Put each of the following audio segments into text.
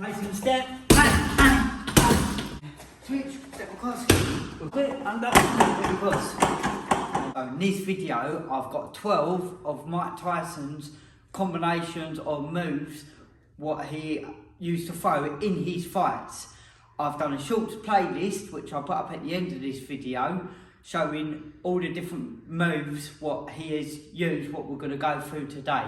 Placing the step, switch, step across, quit, under, step across. In this video, I've got 12 of Mike Tyson's combinations of moves, what he used to throw in his fights. I've done a shorts playlist, which I'll put up at the end of this video, showing all the different moves, what he has used, what we're going to go through today,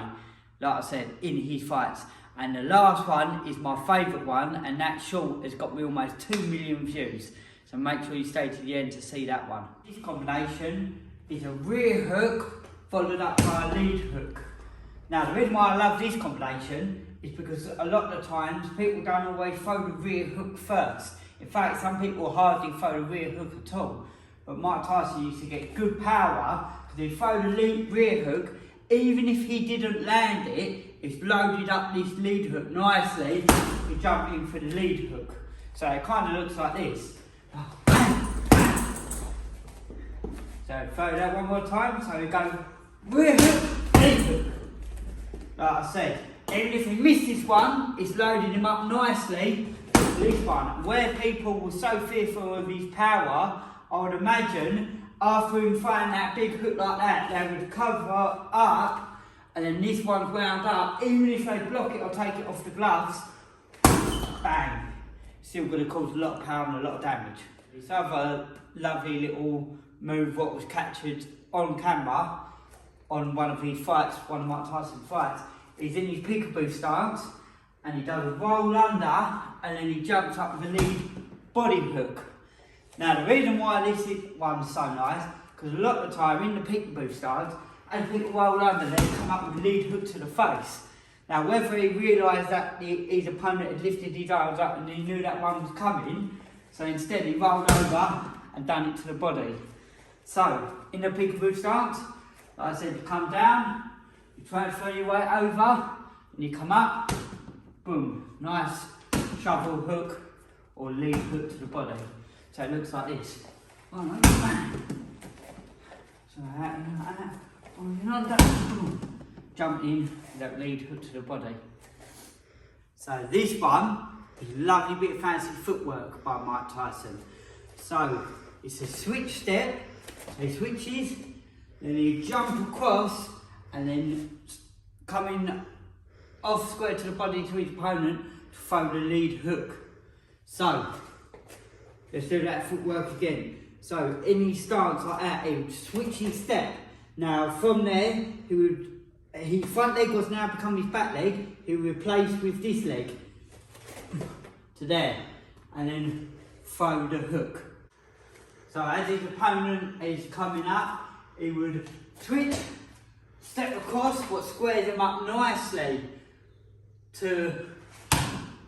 like I said, in his fights. And the last one is my favourite one, and that short has got me almost 2 million views. So make sure you stay to the end to see that one. This combination is a rear hook followed up by a lead hook. Now the reason why I love this combination is because a lot of the times people don't always throw the rear hook first. In fact, some people hardly throw the rear hook at all. But Mike Tyson used to get good power because he'd throw the rear hook, even if he didn't land it, it's loaded up this lead hook nicely, to jump in for the lead hook. So it kind of looks like this. So throw that one more time, so we go rear hook, lead hook. Like I said, even if he missed this one, it's loading him up nicely for this one. Where people were so fearful of his power, I would imagine after him throwing that big hook like that, they would cover up, and then this one's wound up. Even if they block it or take it off the gloves, bang, still going to cause a lot of power and a lot of damage. This other lovely little move, what was captured on camera on one of his fights, one of Mike Tyson's fights, he's in his peekaboo stance and he does a roll under and then he jumps up with a lead body hook. Now the reason why this one's so nice, because a lot of the time in the peekaboo stance, as people roll under, they come up with a lead hook to the face. Now whether he realised that his opponent had lifted his arms up and he knew that one was coming, so instead he rolled over and done it to the body. So in the peekaboo stance, like I said, you come down, you transfer your weight over, and you come up, boom, nice shovel hook or lead hook to the body. So it looks like this. So jump in, that lead hook to the body. So this one is a lovely bit of fancy footwork by Mike Tyson. So it's a switch step, so he switches, then you jump across and then coming off square to the body to his opponent to throw the lead hook. So let's do that footwork again. So in his stance like that, he would switch his step. Now from there, his front leg was now become his back leg. He would replace with this leg to there, and then throw the hook. So as his opponent is coming up, he would switch, step across, what squares him up nicely to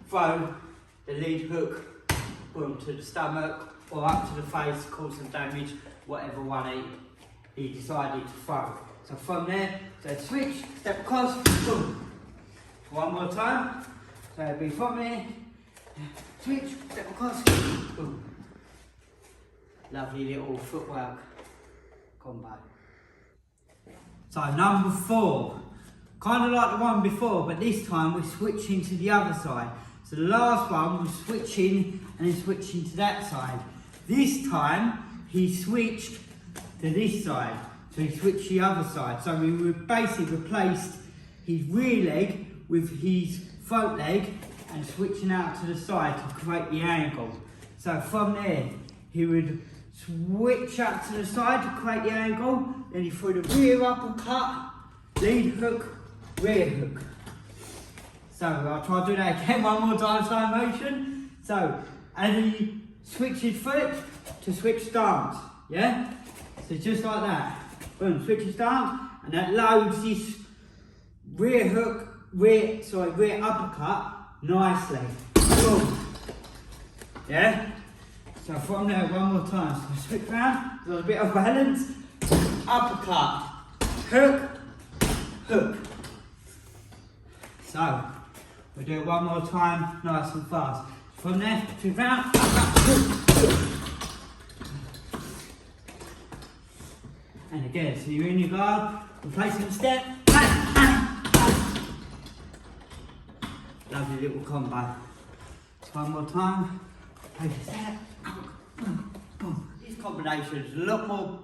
throw the lead hook, boom, to the stomach or up to the face, cause some damage, whatever one he decided to throw. So from there, so switch, step across, boom. One more time. So it'll be from there, switch, step across, boom. Lovely little footwork combo. So number 4, kind of like the one before, but this time we're switching to the other side. So the last one was switching and then switching to that side. This time he switched to this side, so he switched the other side. So we basically replaced his rear leg with his front leg and switching out to the side to create the angle. So from there he would switch out to the side to create the angle, then he threw the rear uppercut, lead hook, rear hook. So I'll try to do that again one more time, slow motion. So as he switches foot to switch stance, yeah? So just like that. Boom, switch stance, and that loads this rear hook, rear uppercut nicely. Boom. Yeah? So from there, one more time. So switch round, so a bit of balance. Uppercut, hook, hook. So we'll do it one more time, nice and fast. From there, switch round, uppercut, hook. And again, so you're in your guard, replacing the step. Lovely little combo. One more time. This combination is a lot more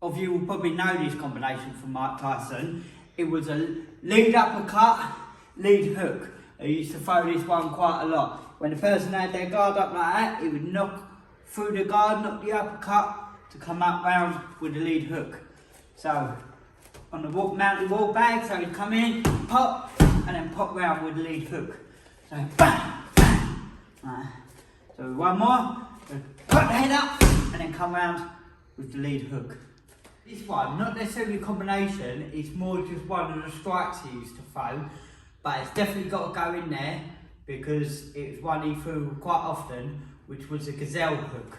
of you will probably know this combination from Mike Tyson. It was a lead uppercut, lead hook. I used to throw this one quite a lot. When the person had their guard up like that, it would knock through the guard, knock the uppercut to come up round with the lead hook. So on the mounted wall bag, so he'd come in, pop, and then pop round with the lead hook. So bam, bam. Right. So one more, put the head up, and then come round with the lead hook. This one, not necessarily a combination, it's more just one of the strikes he used to throw, but it's definitely got to go in there because it's one he threw quite often, which was a Gazelle Hook.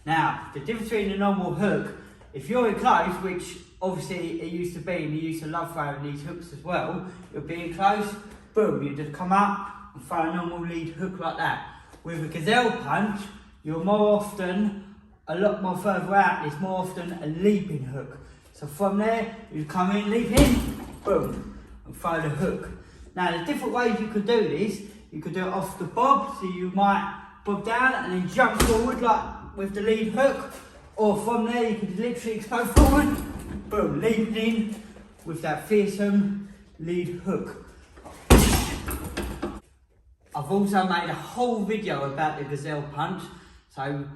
Now, the difference between a normal hook, if you're in close, which obviously it used to be, and he used to love throwing these hooks as well, you'll be in close, boom, you just come up and throw a normal lead hook like that. With a Gazelle Punch, you're more often, a lot more further out, it's more often a leaping hook. So from there, you come in, leap in, boom, and throw the hook. Now, there's different ways you could do this. You could do it off the bob, so you might bob down and then jump forward like with the lead hook, or from there you could literally go forward, boom, leaping in with that fearsome lead hook. I've also made a whole video about the Gazelle Punch, so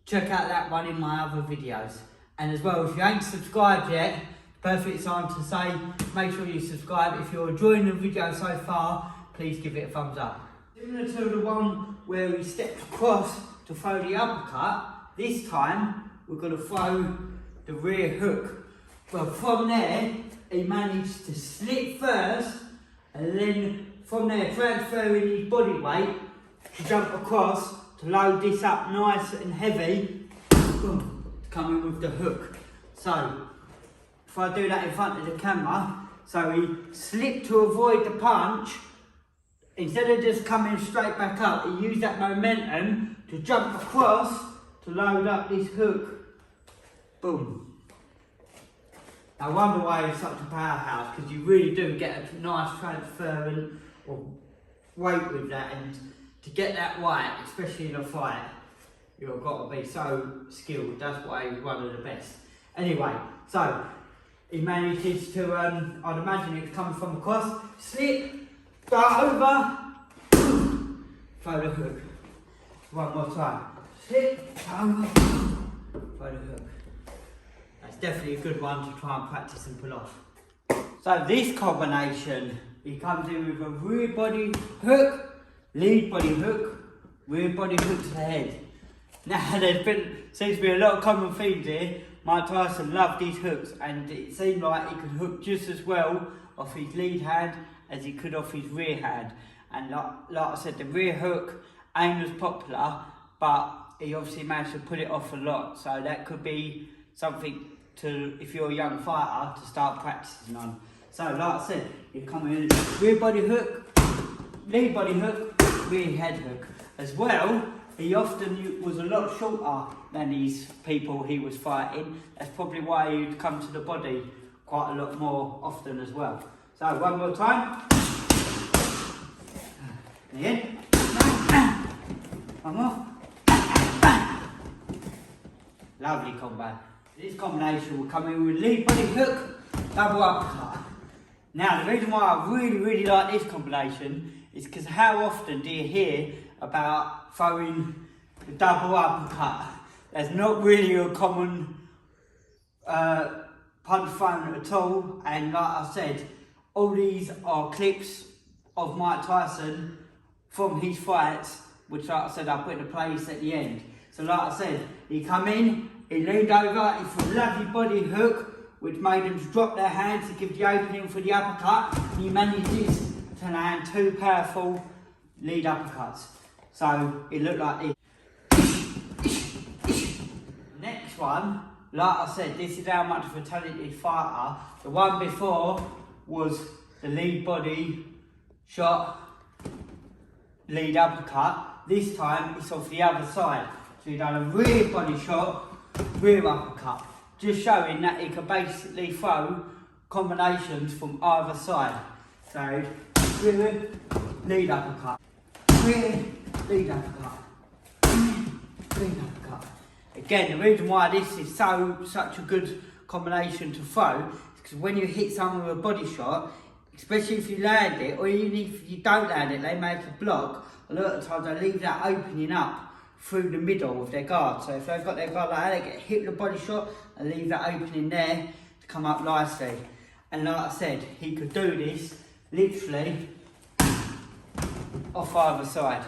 check out that one in my other videos. And as well, if you ain't subscribed yet, perfect time to say, make sure you subscribe. If you're enjoying the video so far, please give it a thumbs up. Similar to the one where we stepped across to throw the uppercut, this time we're going to throw the rear hook. Well, from there, he managed to slip first, and then from there transferring his body weight to jump across to load this up nice and heavy, boom, to come in with the hook. So, if I do that in front of the camera, so he slipped to avoid the punch, instead of just coming straight back up, he used that momentum to jump across to load up this hook. Boom. I wonder why he's such a powerhouse, because you really do get a nice transfer of weight with that, and to get that right, especially in a fight, you've got to be so skilled. That's why he's one of the best. Anyway, so he manages to, I'd imagine it's coming from across, slip, go over, throw the hook. One more time. Slip, over, throw the hook. That's definitely a good one to try and practice and pull off. So this combination, he comes in with a rear body hook, lead body hook, rear body hook to the head. Now seems to be a lot of common themes here. Mike Tyson loved these hooks, and it seemed like he could hook just as well off his lead hand as he could off his rear hand. And like I said, the rear hook ain't as popular, but he obviously managed to put it off a lot. So that could be something to, if you're a young fighter, to start practicing on. So like I said, you come in rear body hook, lead body hook, rear head hook. As well, he often was a lot shorter than these people he was fighting. That's probably why he'd come to the body quite a lot more often as well. So one more time. Again. One more. Lovely combo. This combination will come in with lead body hook, double uppercut. Now, the reason why I really like this combination is because how often do you hear about throwing the double uppercut? There's not really a common punch thrown at all, and like I said, all these are clips of Mike Tyson from his fights, which like I said, I put in a playlist at the end. So like I said, he come in, he leaned over, he threw a lovely body hook, which made them drop their hands to give the opening for the uppercut. He manages to land two powerful lead uppercuts. So it looked like this. Next one, like I said, this is how much of a talented fighter. The one before was the lead body shot, lead uppercut. This time it's off the other side. So you've done a rear body shot, rear uppercut. Just showing that he can basically throw combinations from either side. So, rear, lead uppercut, rear, lead uppercut, lead uppercut. Again, the reason why this is such a good combination to throw is because when you hit someone with a body shot, especially if you land it, or even if you don't land it, they make a block. A lot of times they leave that opening up through the middle of their guard. So if they've got their guard like that, they get hit with a body shot and leave that opening there to come up nicely. And like I said, he could do this literally off either side.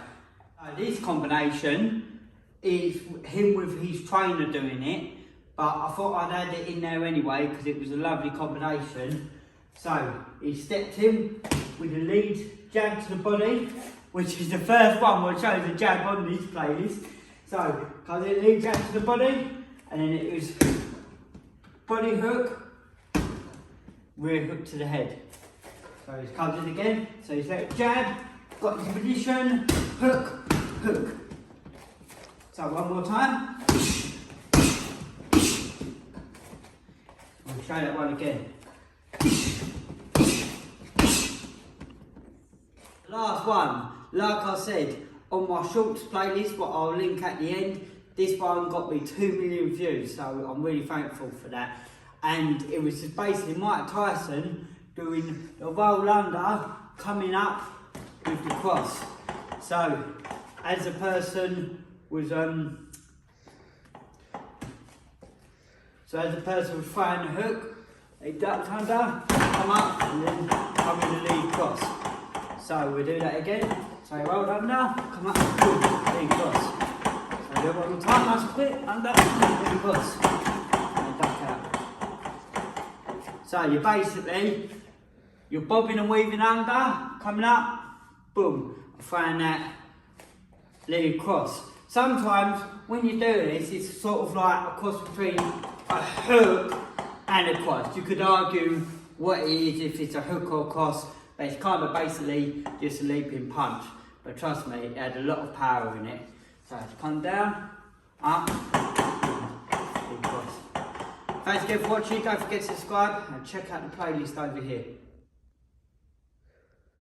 This combination is him with his trainer doing it, but I thought I'd add it in there anyway because it was a lovely combination. So he stepped in with a lead jab to the body, which is the first one where it shows a jab on this playlist. So comes in lead jab to the body, and then it was body hook, rear hook to the head. So he comes in again, so he's let jab, got his position, hook, hook. So one more time. We'll show that one again. Last one, like I said, on my shorts playlist, what I'll link at the end, this one got me 2 million views, so I'm really thankful for that. And it was just basically Mike Tyson doing the roll under, coming up with the cross. So, as the person was throwing the hook, they ducked under, come up, and then come in the lead cross. So we'll do that again. So roll under, come up, boom, lead cross. So do it one more time, nice and quick, under, lead cross. And duck out. So you're bobbing and weaving under, coming up, boom, throwing that lead cross. Sometimes when you do this, it's sort of like a cross between a hook and a cross. You could argue what it is, if it's a hook or a cross, but it's kind of basically just a leaping punch. But trust me, it had a lot of power in it. So to come down, up, lead cross. Thanks again for watching. Don't forget to subscribe and check out the playlist over here.